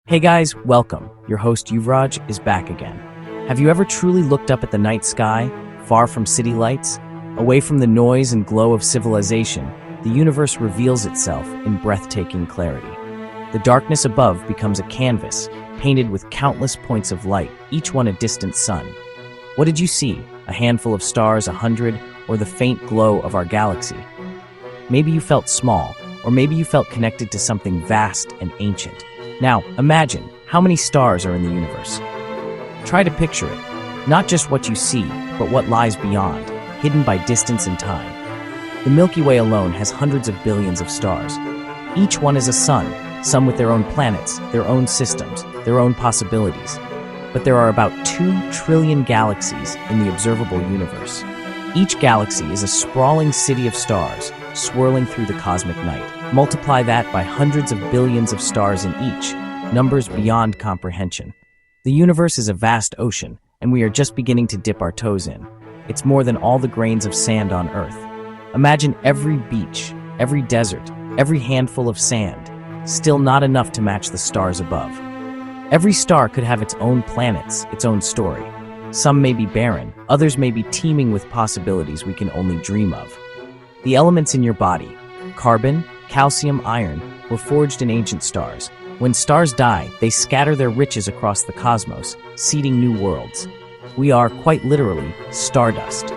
Hey guys, welcome. Your host Yuvraj is back again. Have you ever truly looked up at the night sky, far from city lights? Away from the noise and glow of civilization, the universe reveals itself in breathtaking clarity. The darkness above becomes a canvas, painted with countless points of light, each one a distant sun. What did you see? A handful of stars, 100, or the faint glow of our galaxy? Maybe you felt small, or maybe you felt connected to something vast and ancient. Now, imagine how many stars are in the universe. Try to picture it, not just what you see, but what lies beyond, hidden by distance and time. The Milky Way alone has hundreds of billions of stars. Each one is a sun, some with their own planets, their own systems, their own possibilities. But there are about 2 trillion galaxies in the observable universe. Each galaxy is a sprawling city of stars, swirling through the cosmic night. Multiply that by hundreds of billions of stars in each, numbers beyond comprehension. The universe is a vast ocean, and we are just beginning to dip our toes in. It's more than all the grains of sand on Earth. Imagine every beach, every desert, every handful of sand, still not enough to match the stars above. Every star could have its own planets, its own story. Some may be barren, others may be teeming with possibilities we can only dream of. The elements in your body, carbon, calcium, iron, were forged in ancient stars. When stars die, they scatter their riches across the cosmos, seeding new worlds. We are, quite literally, stardust.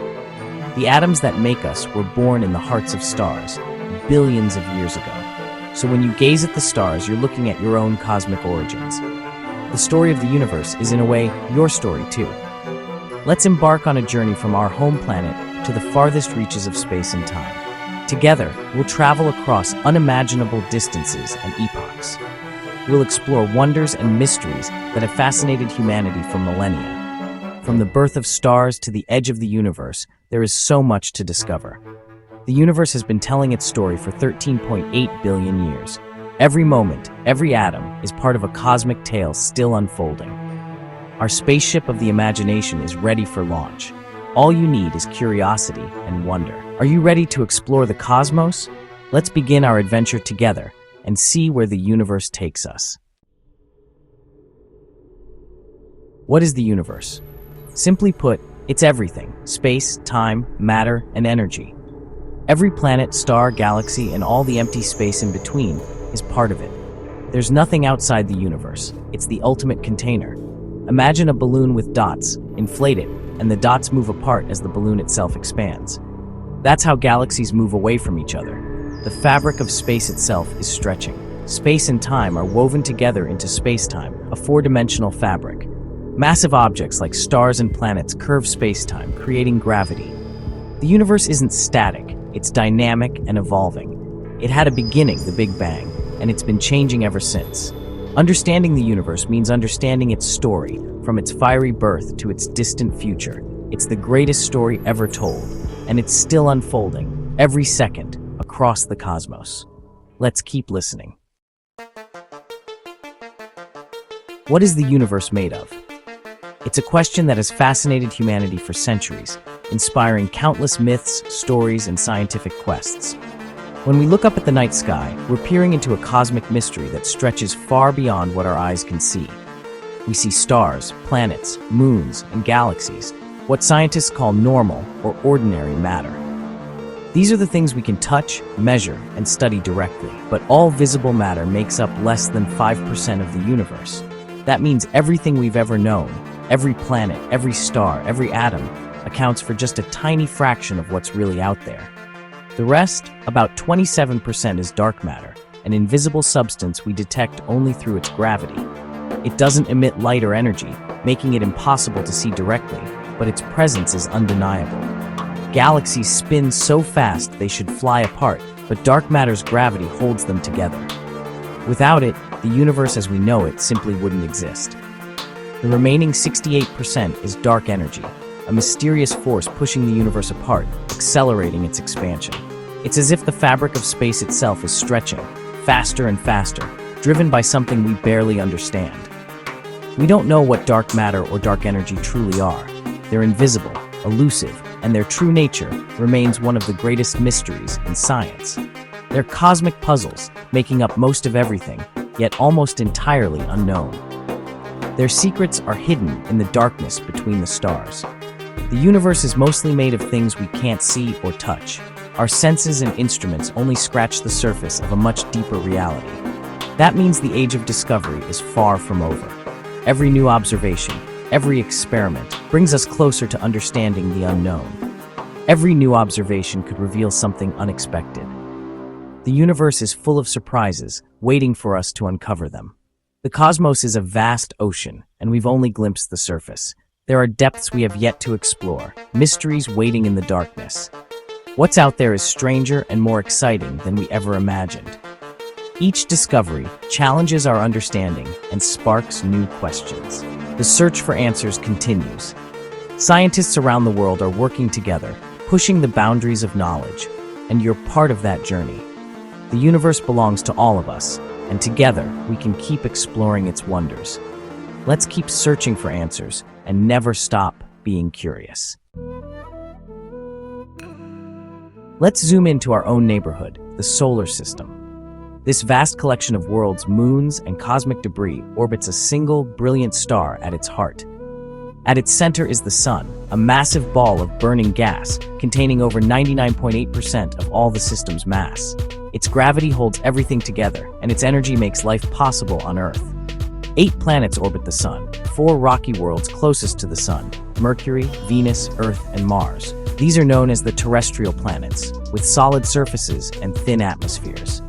The atoms that make us were born in the hearts of stars, billions of years ago. So when you gaze at the stars, you're looking at your own cosmic origins. The story of the universe is, in a way, your story too. Let's embark on a journey from our home planet to the farthest reaches of space and time. Together, we'll travel across unimaginable distances and epochs. We'll explore wonders and mysteries that have fascinated humanity for millennia. From the birth of stars to the edge of the universe, there is so much to discover. The universe has been telling its story for 13.8 billion years. Every moment, every atom is part of a cosmic tale still unfolding. Our spaceship of the imagination is ready for launch. All you need is curiosity and wonder. Are you ready to explore the cosmos? Let's begin our adventure together and see where the universe takes us. What is the universe? Simply put, it's everything: space, time, matter, and energy. Every planet, star, galaxy, and all the empty space in between is part of it. There's nothing outside the universe. It's the ultimate container. Imagine a balloon with dots, inflate it, and the dots move apart as the balloon itself expands. That's how galaxies move away from each other. The fabric of space itself is stretching. Space and time are woven together into spacetime, a 4-dimensional fabric. Massive objects like stars and planets curve spacetime, creating gravity. The universe isn't static, it's dynamic and evolving. It had a beginning, the Big Bang, and it's been changing ever since. Understanding the universe means understanding its story, from its fiery birth to its distant future. It's the greatest story ever told, and it's still unfolding, every second, across the cosmos. Let's keep listening. What is the universe made of? It's a question that has fascinated humanity for centuries, inspiring countless myths, stories, and scientific quests. When we look up at the night sky, we're peering into a cosmic mystery that stretches far beyond what our eyes can see. We see stars, planets, moons, and galaxies, what scientists call normal or ordinary matter. These are the things we can touch, measure, and study directly, but all visible matter makes up less than 5% of the universe. That means everything we've ever known, every planet, every star, every atom, accounts for just a tiny fraction of what's really out there. The rest, about 27%, is dark matter, an invisible substance we detect only through its gravity. It doesn't emit light or energy, making it impossible to see directly, but its presence is undeniable. Galaxies spin so fast they should fly apart, but dark matter's gravity holds them together. Without it, the universe as we know it simply wouldn't exist. The remaining 68% is dark energy, a mysterious force pushing the universe apart, accelerating its expansion. It's as if the fabric of space itself is stretching, faster and faster, driven by something we barely understand. We don't know what dark matter or dark energy truly are. They're invisible, elusive, and their true nature remains one of the greatest mysteries in science. They're cosmic puzzles, making up most of everything, yet almost entirely unknown. Their secrets are hidden in the darkness between the stars. The universe is mostly made of things we can't see or touch. Our senses and instruments only scratch the surface of a much deeper reality. That means the age of discovery is far from over. Every new observation, every experiment brings us closer to understanding the unknown. Every new observation could reveal something unexpected. The universe is full of surprises, waiting for us to uncover them. The cosmos is a vast ocean, and we've only glimpsed the surface. There are depths we have yet to explore, mysteries waiting in the darkness. What's out there is stranger and more exciting than we ever imagined. Each discovery challenges our understanding and sparks new questions. The search for answers continues. Scientists around the world are working together, pushing the boundaries of knowledge, and you're part of that journey. The universe belongs to all of us, and together we can keep exploring its wonders. Let's keep searching for answers and never stop being curious. Let's zoom into our own neighborhood, the solar system. This vast collection of worlds, moons, and cosmic debris orbits a single, brilliant star at its heart. At its center is the Sun, a massive ball of burning gas containing over 99.8% of all the system's mass. Its gravity holds everything together, and its energy makes life possible on Earth. 8 planets orbit the Sun, 4 rocky worlds closest to the Sun: Mercury, Venus, Earth, and Mars. These are known as the terrestrial planets, with solid surfaces and thin atmospheres.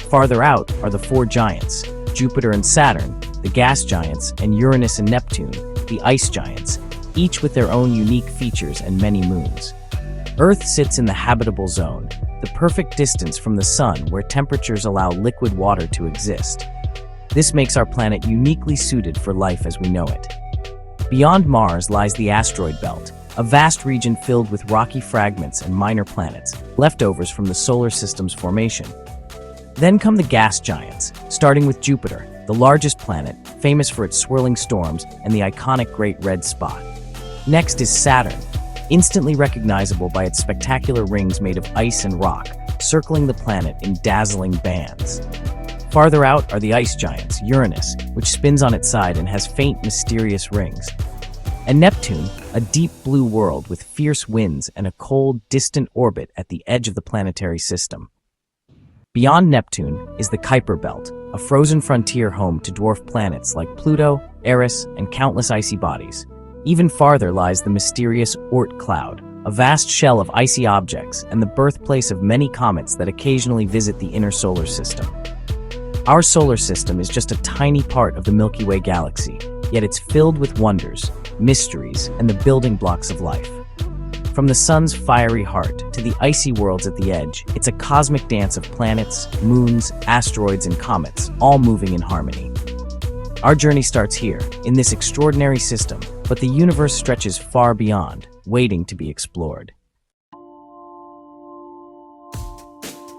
Farther out are the 4 giants: Jupiter and Saturn, the gas giants, and Uranus and Neptune, the ice giants, each with their own unique features and many moons. Earth sits in the habitable zone, the perfect distance from the Sun where temperatures allow liquid water to exist. This makes our planet uniquely suited for life as we know it. Beyond Mars lies the asteroid belt, a vast region filled with rocky fragments and minor planets, leftovers from the solar system's formation. Then come the gas giants, starting with Jupiter, the largest planet, famous for its swirling storms and the iconic Great Red Spot. Next is Saturn, instantly recognizable by its spectacular rings made of ice and rock, circling the planet in dazzling bands. Farther out are the ice giants, Uranus, which spins on its side and has faint, mysterious rings, and Neptune, a deep blue world with fierce winds and a cold, distant orbit at the edge of the planetary system. Beyond Neptune is the Kuiper Belt, a frozen frontier home to dwarf planets like Pluto, Eris, and countless icy bodies. Even farther lies the mysterious Oort cloud, a vast shell of icy objects and the birthplace of many comets that occasionally visit the inner solar system. Our solar system is just a tiny part of the Milky Way galaxy, yet it's filled with wonders, mysteries, and the building blocks of life. From the Sun's fiery heart to the icy worlds at the edge, it's a cosmic dance of planets, moons, asteroids, and comets, all moving in harmony. Our journey starts here, in this extraordinary system, but the universe stretches far beyond, waiting to be explored.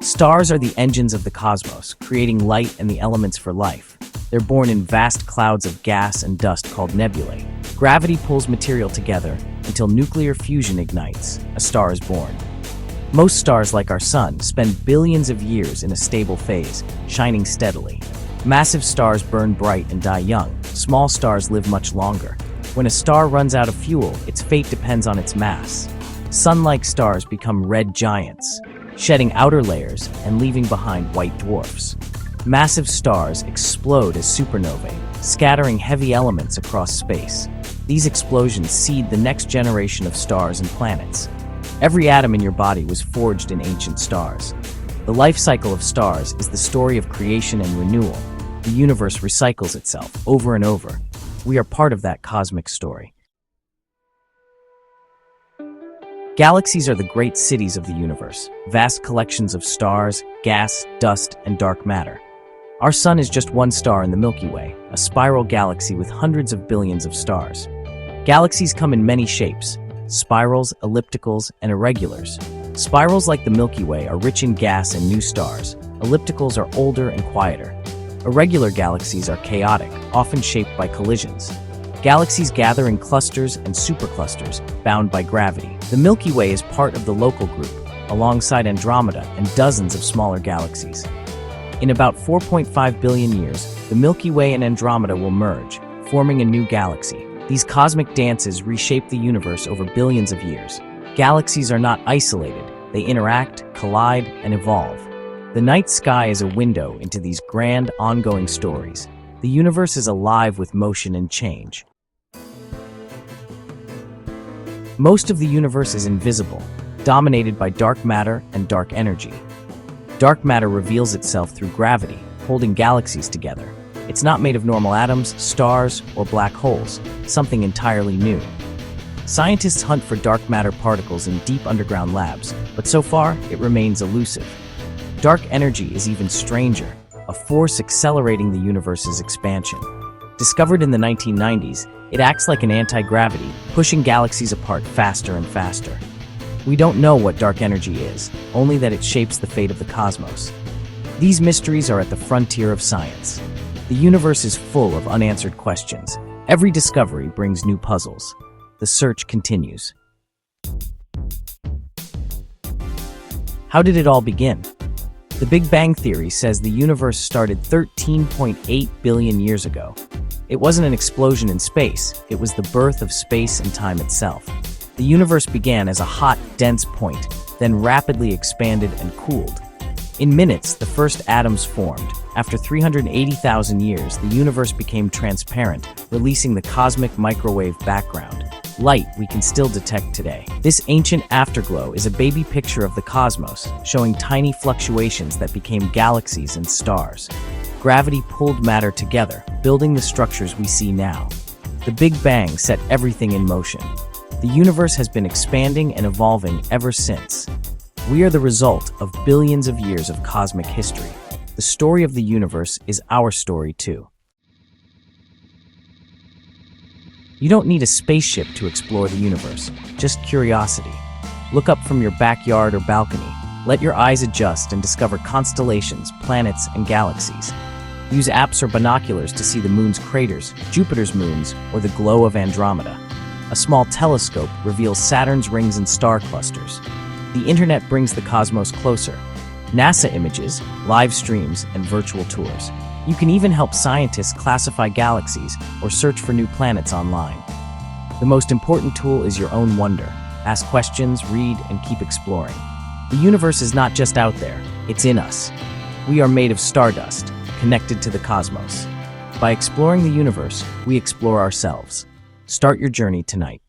Stars are the engines of the cosmos, creating light and the elements for life. They're born in vast clouds of gas and dust called nebulae. Gravity pulls material together until nuclear fusion ignites. A star is born. Most stars, like our Sun, spend billions of years in a stable phase, shining steadily. Massive stars burn bright and die young. Small stars live much longer. When a star runs out of fuel, its fate depends on its mass. Sun-like stars become red giants, shedding outer layers and leaving behind white dwarfs. Massive stars explode as supernovae, scattering heavy elements across space. These explosions seed the next generation of stars and planets. Every atom in your body was forged in ancient stars. The life cycle of stars is the story of creation and renewal. The universe recycles itself over and over. We are part of that cosmic story. Galaxies are the great cities of the universe, vast collections of stars, gas, dust, and dark matter. Our Sun is just one star in the Milky Way, a spiral galaxy with hundreds of billions of stars. Galaxies come in many shapes: spirals, ellipticals, and irregulars. Spirals like the Milky Way are rich in gas and new stars. Ellipticals are older and quieter. Irregular galaxies are chaotic, often shaped by collisions. Galaxies gather in clusters and superclusters, bound by gravity. The Milky Way is part of the local group, alongside Andromeda and dozens of smaller galaxies. In about 4.5 billion years, the Milky Way and Andromeda will merge, forming a new galaxy. These cosmic dances reshape the universe over billions of years. Galaxies are not isolated. They interact, collide, and evolve. The night sky is a window into these grand, ongoing stories. The universe is alive with motion and change. Most of the universe is invisible, dominated by dark matter and dark energy. Dark matter reveals itself through gravity, holding galaxies together. It's not made of normal atoms, stars, or black holes, something entirely new. Scientists hunt for dark matter particles in deep underground labs, but so far, it remains elusive. Dark energy is even stranger, a force accelerating the universe's expansion. Discovered in the 1990s, it acts like an anti-gravity, pushing galaxies apart faster and faster. We don't know what dark energy is, only that it shapes the fate of the cosmos. These mysteries are at the frontier of science. The universe is full of unanswered questions. Every discovery brings new puzzles. The search continues. How did it all begin? The Big Bang Theory says the universe started 13.8 billion years ago. It wasn't an explosion in space, it was the birth of space and time itself. The universe began as a hot, dense point, then rapidly expanded and cooled. In minutes, the first atoms formed. After 380,000 years, the universe became transparent, releasing the cosmic microwave background, light we can still detect today. This ancient afterglow is a baby picture of the cosmos, showing tiny fluctuations that became galaxies and stars. Gravity pulled matter together, building the structures we see now. The Big Bang set everything in motion. The universe has been expanding and evolving ever since. We are the result of billions of years of cosmic history. The story of the universe is our story too. You don't need a spaceship to explore the universe, just curiosity. Look up from your backyard or balcony. Let your eyes adjust and discover constellations, planets, and galaxies. Use apps or binoculars to see the moon's craters, Jupiter's moons, or the glow of Andromeda. A small telescope reveals Saturn's rings and star clusters. The internet brings the cosmos closer. NASA images, live streams, and virtual tours. You can even help scientists classify galaxies or search for new planets online. The most important tool is your own wonder. Ask questions, read, and keep exploring. The universe is not just out there, it's in us. We are made of stardust, connected to the cosmos. By exploring the universe, we explore ourselves. Start your journey tonight.